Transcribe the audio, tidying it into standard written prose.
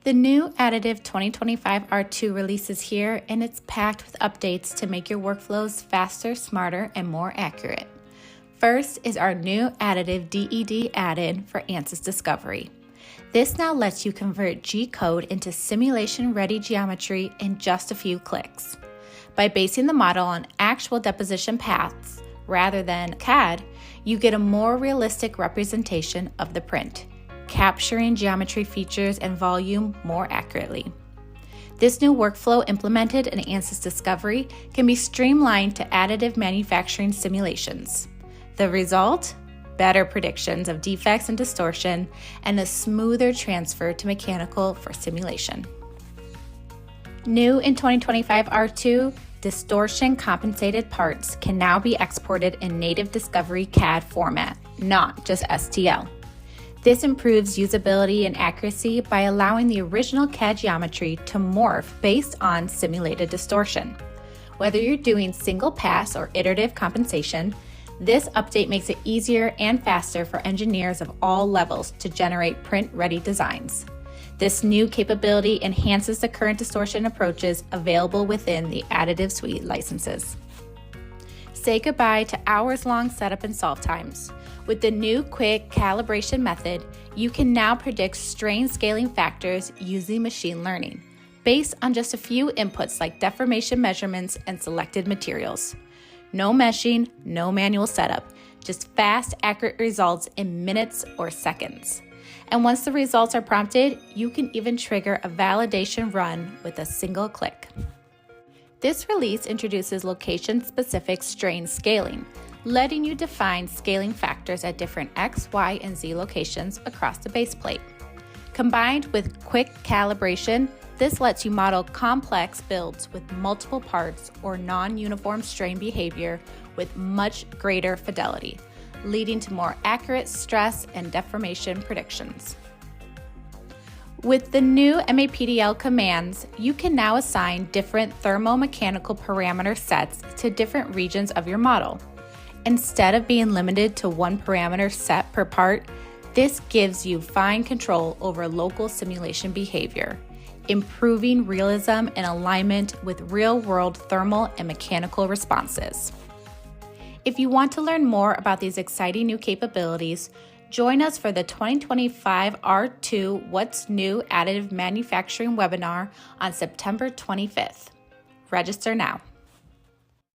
The new Additive 2025 R2 release is here, and it's packed with updates to make your workflows faster, smarter, and more accurate. First is our new Additive DED Add-In for Ansys Discovery. This now lets you convert G-code into simulation-ready geometry in just a few clicks. By basing the model on actual deposition paths rather than CAD, you get a more realistic representation of the print, capturing geometry features and volume more accurately. This new workflow implemented in Ansys Discovery can be streamlined to additive manufacturing simulations. The result? Better predictions of defects and distortion, and a smoother transfer to mechanical for simulation. New in 2025 R2, distortion-compensated parts can now be exported in native Discovery CAD format, not just STL. This improves usability and accuracy by allowing the original CAD geometry to morph based on simulated distortion. Whether you're doing single pass or iterative compensation, this update makes it easier and faster for engineers of all levels to generate print-ready designs. This new capability enhances the current distortion approaches available within the Additive Suite licenses. Say goodbye to hours-long setup and solve times. With the new quick calibration method, you can now predict strain scaling factors using machine learning, based on just a few inputs like deformation measurements and selected materials. No meshing, no manual setup, just fast, accurate results in minutes or seconds. And once the results are prompted, you can even trigger a validation run with a single click. This release introduces location-specific strain scaling, letting you define scaling factors at different X, Y, and Z locations across the base plate. Combined with quick calibration, this lets you model complex builds with multiple parts or non-uniform strain behavior with much greater fidelity, leading to more accurate stress and deformation predictions. With the new MAPDL commands, you can now assign different thermomechanical parameter sets to different regions of your model. Instead of being limited to one parameter set per part, this gives you fine control over local simulation behavior, improving realism and alignment with real-world thermal and mechanical responses. If you want to learn more about these exciting new capabilities, join us for the 2025 R2 What's New Additive Manufacturing webinar on September 25th. Register now.